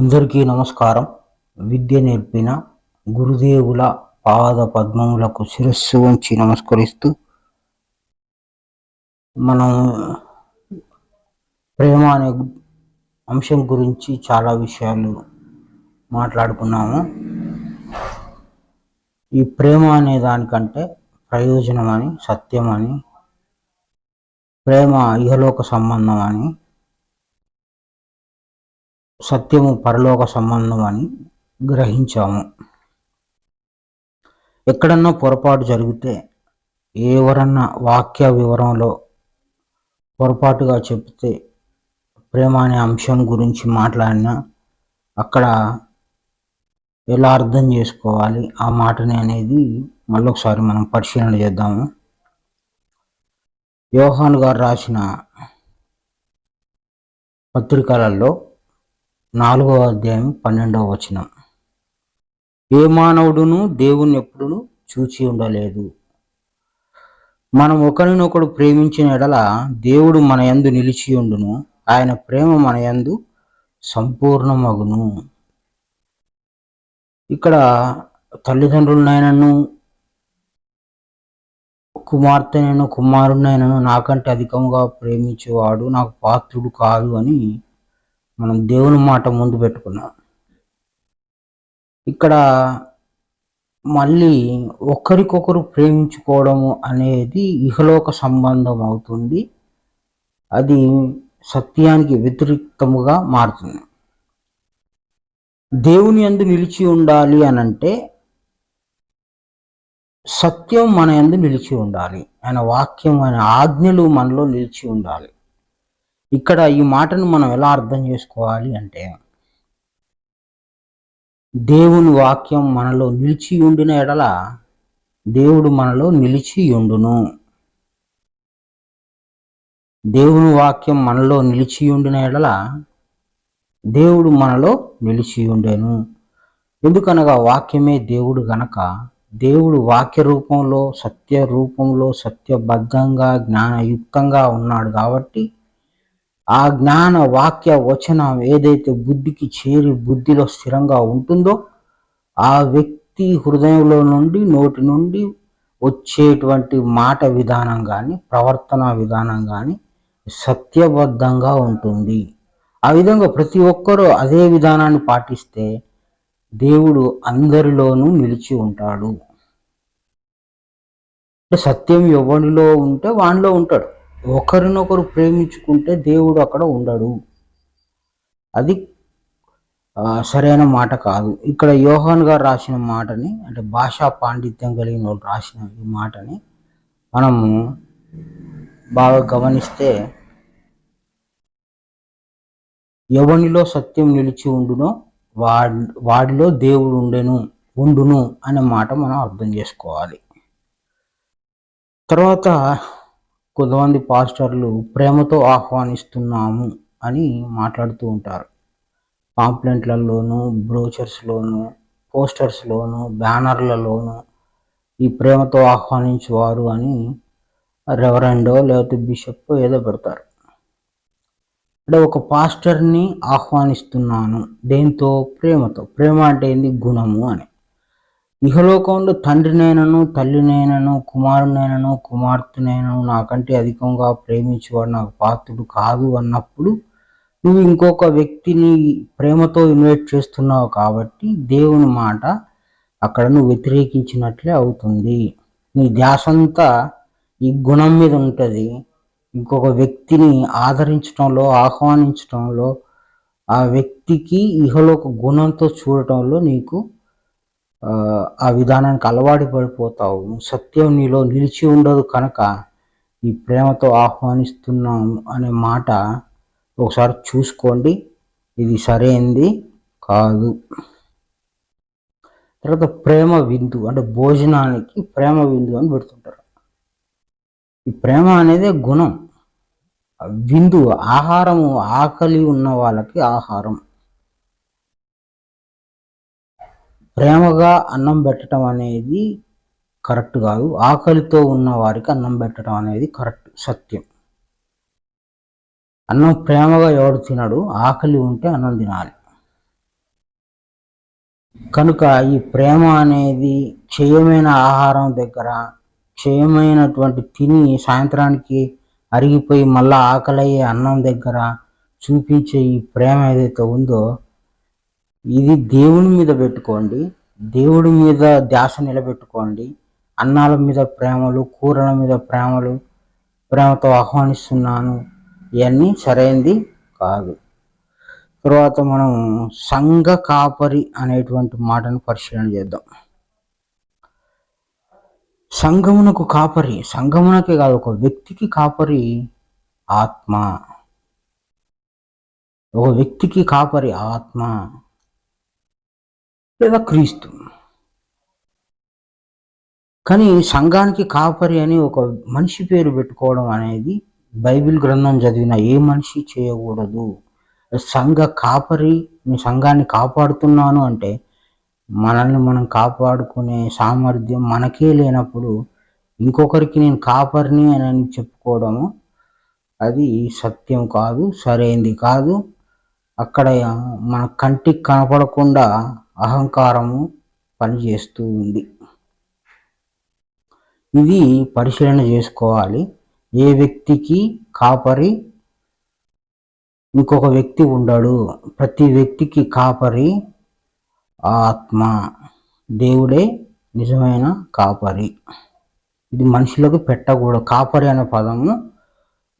అందరికీ నమస్కారం. విద్య నేర్పిన గురుదేవుల పాద పద్మములకు శిరస్సు వంచి నమస్కరిస్తూ మనం ప్రేమ అనే అంశం గురించి చాలా విషయాలు మాట్లాడుకున్నాము. ఈ ప్రేమ అనే దానికంటే ప్రయోజనం అని, సత్యం అని, ప్రేమ ఇహలోక సంబంధం అని, సత్యము పరలోక సంబంధం అని గ్రహించాము. ఎక్కడన్నా పొరపాటు జరిగితే ఎవరన్నా వాక్య వివరంలో పొరపాటుగా చెప్తే ప్రేమ అనే అంశం గురించి మాట్లాడినా అక్కడ ఎలా అర్థం చేసుకోవాలి ఆ మాటని అనేది మళ్ళొకసారి మనం పరిశీలన చేద్దాము. యోహాను గారు రాసిన పత్రికలలో 4వ అధ్యాయం 12వ వచనం, ఏ మానవుడును దేవుణ్ణి ఎప్పుడును చూచి ఉండలేదు. మనం ఒకరినొకడు ప్రేమించిన ఎడల దేవుడు మన యందు నిలిచి ఉండును, ఆయన ప్రేమ మన యందు సంపూర్ణమగును. ఇక్కడ తల్లిదండ్రులనైనను, కుమార్తెనైనా కుమారుడినైనను నాకంటే అధికంగా ప్రేమించేవాడు నాకు పాత్రుడు కాదు అని మనం దేవుని మాట ముందు పెట్టుకున్నాం. ఇక్కడ మళ్ళీ ఒకరికొకరు ప్రేమించుకోవడము అనేది ఇహలోక సంబంధం అవుతుంది. అది సత్యానికి వ్యతిరేకముగా మారుతుంది. దేవుని యందు నిలిచి ఉండాలి అనంటే సత్యం మన యందు నిలిచి ఉండాలి, ఆయన వాక్యం, ఆయన ఆజ్ఞలు మనలో నిలిచి ఉండాలి. ఇక్కడ ఈ మాటను మనం ఎలా అర్థం చేసుకోవాలి అంటే, దేవుని వాక్యం మనలో నిలిచి ఉండిన ఎడల దేవుడు మనలో నిలిచి ఉండును. దేవుని వాక్యం మనలో నిలిచి ఉండిన ఎడల దేవుడు మనలో నిలిచి ఉండెను. ఎందుకనగా వాక్యమే దేవుడు గనక దేవుడు వాక్య రూపంలో, సత్య రూపంలో, సత్యబద్ధంగా, జ్ఞానయుక్తంగా ఉన్నాడు కాబట్టి ఆ జ్ఞాన వాక్య వచనం ఏదైతే బుద్ధికి చేరి బుద్ధిలో స్థిరంగా ఉంటుందో ఆ వ్యక్తి హృదయంలో నుండి, నోటి నుండి వచ్చేటువంటి మాట విధానం కానీ, ప్రవర్తన విధానం కానీ సత్యబద్ధంగా ఉంటుంది. ఆ విధంగా ప్రతి ఒక్కరూ అదే విధానాన్ని పాటిస్తే దేవుడు అందరిలోనూ నిలిచి ఉంటాడు. సత్యం ఎవరిలో ఉంటే వానిలో ఉంటాడు. ఒకరినొకరు ప్రేమించుకుంటే దేవుడు అక్కడ ఉండడు. అది సరైన మాట కాదు. ఇక్కడ యోహాను గారు రాసిన మాటని, అంటే భాషా పాండిత్యం కలిగిన వాళ్ళు రాసిన ఈ మాటని మనము బాగా గమనిస్తే, ఎవనిలో సత్యం నిలిచి ఉండునో వాడిలో దేవుడు ఉండును అనే మాట మనం అర్థం చేసుకోవాలి. తర్వాత కొంతమంది పాస్టర్లు ప్రేమతో ఆహ్వానిస్తున్నాము అని మాట్లాడుతూ ఉంటారు. పాంప్లెంట్లలోను, బ్రోచర్స్లోను, పోస్టర్స్లోను, బ్యానర్లలోను ఈ ప్రేమతో ఆహ్వానించేవారు అని రెవరెండో లేకపోతే బిషప్ ఏదో పెడతారు. అంటే ఒక పాస్టర్ని ఆహ్వానిస్తున్నాను దేంతో? ప్రేమతో. ప్రేమ అంటే ఏంది? గుణము అని. ఇహలోకంలో తండ్రినైనను, తల్లినైనను, కుమారునైనను, కుమార్తెనైనను నాకంటే అధికంగా ప్రేమించేవాడు నాకు పాత్రుడు కాదు అన్నప్పుడు నువ్వు ఇంకొక వ్యక్తిని ప్రేమతో ఇన్వైట్ చేస్తున్నావు కాబట్టి దేవుని మాట అక్కడ నువ్వు వ్యతిరేకించినట్లే అవుతుంది. నీ ధ్యాసంతా ఈ గుణం మీద ఉంటుంది. ఇంకొక వ్యక్తిని ఆదరించడంలో, ఆహ్వానించడంలో, ఆ వ్యక్తికి ఇహలోక గుణంతో చూడటంలో నీకు ఆ విధానానికి అలవాటు పడిపోతావు. సత్యం నీలో నిలిచి ఉండదు కనుక ఈ ప్రేమతో ఆహ్వానిస్తున్నాము అనే మాట ఒకసారి చూసుకోండి, ఇది సరైనది కాదు. తర్వాత ప్రేమ విందు, అంటే భోజనానికి ప్రేమ విందు అని పెడుతుంటారు. ఈ ప్రేమ అనేది గుణం. విందు ఆహారము, ఆకలి ఉన్న వాళ్ళకి ఆహారం. ప్రేమగా అన్నం పెట్టడం అనేది కరెక్ట్ కాదు. ఆకలితో ఉన్న వారికి అన్నం పెట్టడం అనేది కరెక్ట్, సత్యం. అన్నం ప్రేమగా ఎవడు తినడు, ఆకలి ఉంటే అన్నం తినాలి. కనుక ఈ ప్రేమ అనేది క్షయమైన ఆహారం దగ్గర, క్షయమైనటువంటి తిని సాయంత్రానికి అరిగిపోయి మళ్ళా ఆకలయ్యే అన్నం దగ్గర చూపించే ఈ ప్రేమ ఏదైతే ఉందో, ఇది దేవుని మీద పెట్టుకోండి, దేవుడి మీద ధ్యాస నిలబెట్టుకోండి. అన్నాల మీద ప్రేమలు, కూరల మీద ప్రేమలు, ప్రేమతో ఆహ్వానిస్తున్నాను, ఇవన్నీ సరైనది కాదు. తర్వాత మనం సంఘ కాపరి అనేటువంటి మాటను పరిశీలన చేద్దాం. సంఘమునకు కాపరి, సంఘమునకే కాదు, ఒక వ్యక్తికి కాపరి ఆత్మ. ఒక వ్యక్తికి కాపరి ఆత్మ లేదా క్రీస్తు. కానీ సంఘానికి కాపరి అని ఒక మనిషి పేరు పెట్టుకోవడం అనేది బైబిల్ గ్రంథం చదివిన ఏ మనిషి చేయకూడదు. సంఘ కాపరి, నీ సంఘాన్ని కాపాడుతున్నాను అంటే మనల్ని మనం కాపాడుకునే సామర్థ్యం మనకే లేనప్పుడు ఇంకొకరికి నేను కాపరిని అని చెప్పుకోవడము అది సత్యం కాదు, సరైంది కాదు. అక్కడ మన కంటికి కనపడకుండా అహంకారము పనిచేస్తూ ఉంది. ఇది పరిశీలన చేసుకోవాలి. ఏ వ్యక్తికి కాపరి ఇంకొక వ్యక్తి ఉండడు. ప్రతి వ్యక్తికి కాపరి ఆత్మ, దేవుడే నిజమైన కాపరి. ఇది మనుషులకు పెట్టకూడదు. కాపరి అనే పదము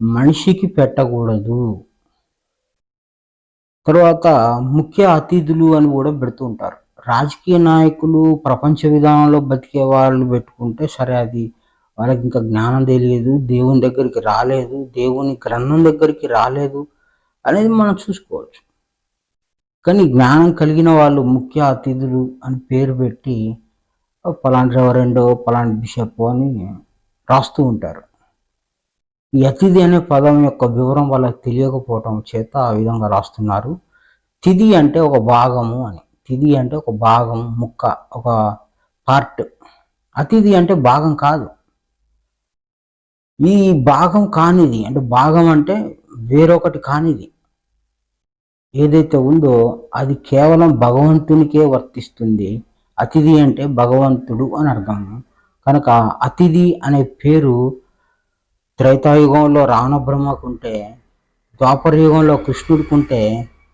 మనిషికి పెట్టకూడదు. తర్వాత ముఖ్య అతిథులు అని కూడా పెడుతూ ఉంటారు. రాజకీయ నాయకులు, ప్రపంచ విధానంలో బతికే వాళ్ళు పెట్టుకుంటే సరే, అది వాళ్ళకి ఇంకా జ్ఞానం తెలియదు, దేవుని దగ్గరికి రాలేదు, దేవుని గ్రంథం దగ్గరికి రాలేదు అనేది మనం చూసుకోవచ్చు. కానీ జ్ఞానం కలిగిన వాళ్ళు ముఖ్య అతిథులు అని పేరు పెట్టి పలాంటి రెవరెండో, పలాంటి బిషప్ అని రాస్తూ ఉంటారు. ఈ అతిథి అనే పదం యొక్క వివరం వాళ్ళకి తెలియకపోవటం చేత ఆ విధంగా రాస్తున్నారు. తిథి అంటే ఒక భాగము అని. తిథి అంటే ఒక భాగం, ముక్క, ఒక పార్ట్. అతిథి అంటే భాగం కాదు. ఈ భాగం కానిది అంటే, భాగం అంటే వేరొకటి కానిది ఏదైతే ఉందో అది కేవలం భగవంతునికే వర్తిస్తుంది. అతిథి అంటే భగవంతుడు అని అర్థం. కనుక అతిథి అనే పేరు త్రేతాయుగంలో రావణ బ్రహ్మకుంటే, ద్వాపర యుగంలో కృష్ణుడికుంటే,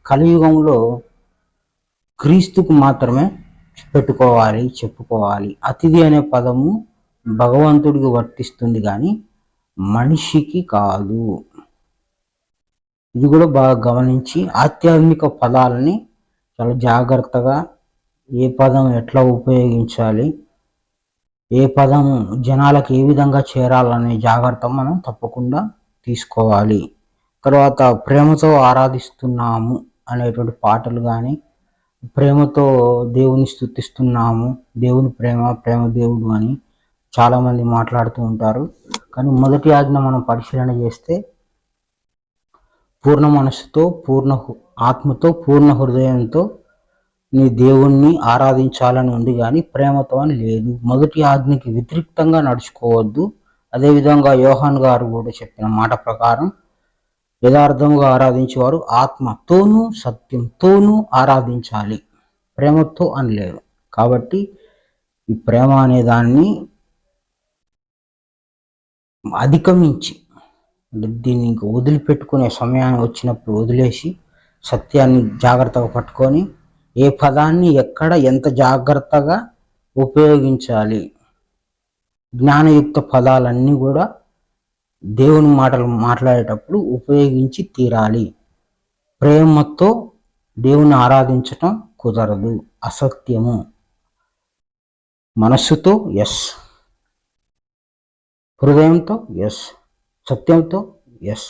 కలియుగంలో క్రీస్తుకు మాత్రమే పెట్టుకోవాలి, చెప్పుకోవాలి. అతిథి అనే పదము భగవంతుడికి వర్తిస్తుంది కానీ మనిషికి కాదు. ఇది కూడా బాగా గమనించి ఆధ్యాత్మిక పదాలని చాలా జాగ్రత్తగా, ఏ పదం ఎట్లా ఉపయోగించాలి, ఏ పదం జనాలకు ఏ విధంగా చేరాలనే జాగ్రత్త మనం తప్పకుండా తీసుకోవాలి. తర్వాత ప్రేమతో ఆరాధిస్తున్నాము అనేటువంటి పాటలు కానీ, ప్రేమతో దేవుని స్తుతిస్తున్నాము, దేవుని ప్రేమ, ప్రేమ దేవుడు అని చాలామంది మాట్లాడుతూ ఉంటారు. కానీ మొదటి ఆజ్ఞ మనం పరిశీలన చేస్తే పూర్ణ మనసుతో, పూర్ణ ఆత్మతో, పూర్ణ హృదయంతో నీ దేవుణ్ణి ఆరాధించాలని ఉంది కానీ ప్రేమతో అని లేదు. మొదటి ఆజ్ఞకి వ్యతిరేక్తంగా నడుచుకోవద్దు. అదేవిధంగా యోహాన్ గారు కూడా చెప్పిన మాట ప్రకారం యథార్థంగా ఆరాధించేవారు ఆత్మతోనూ సత్యంతోనూ ఆరాధించాలి, ప్రేమతో అని లేదు. కాబట్టి ఈ ప్రేమ అనే దాన్ని అధిగమించి, దీన్ని ఇంక వదిలిపెట్టుకునే సమయాన్ని వచ్చినప్పుడు వదిలేసి సత్యాన్ని జాగ్రత్తగా పట్టుకొని ఏ పదాన్ని ఎక్కడ ఎంత జాగ్రత్తగా ఉపయోగించాలి, జ్ఞానయుక్త పదాలన్నీ కూడా దేవుని మాటలు మాట్లాడేటప్పుడు ఉపయోగించి తీరాలి. ప్రేమతో దేవుని ఆరాధించటం కుదరదు, అసత్యము. మనస్సుతో ఎస్, హృదయంతో ఎస్, సత్యంతో ఎస్.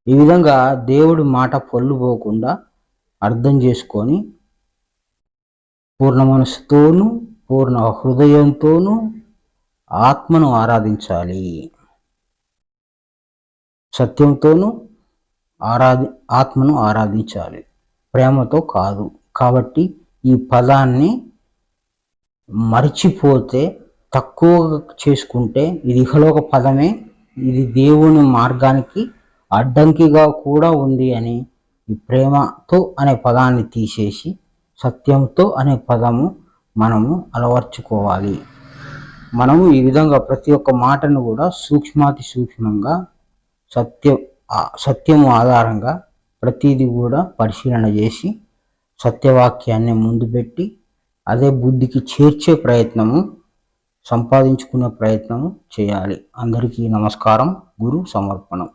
ఈ విధంగా దేవుడి మాట పొల్లుపోకుండా అర్థం చేసుకొని పూర్ణ మనసుతోనూ, పూర్ణ హృదయంతోనూ ఆత్మను ఆరాధించాలి. సత్యంతోనూ ఆత్మను ఆరాధించాలి, ప్రేమతో కాదు. కాబట్టి ఈ పదాన్ని మర్చిపోతే, తక్కువ చేసుకుంటే ఇది ఇహలోక పదమే, ఇది దేవుని మార్గానికి అడ్డంకిగా కూడా ఉంది అని ఈ ప్రేమతో అనే పదాన్ని తీసేసి సత్యంతో అనే పదము మనము అలవర్చుకోవాలి. మనము ఈ విధంగా ప్రతి ఒక్క మాటను కూడా సూక్ష్మాతి సూక్ష్మంగా సత్యము ఆధారంగా ప్రతిదీ కూడా పరిశీలన చేసి సత్యవాక్యాన్ని ముందు పెట్టి అదే బుద్ధికి చేర్చే ప్రయత్నము, సంపాదించుకునే ప్రయత్నము చేయాలి. అందరికీ నమస్కారం. గురు సమర్పణం.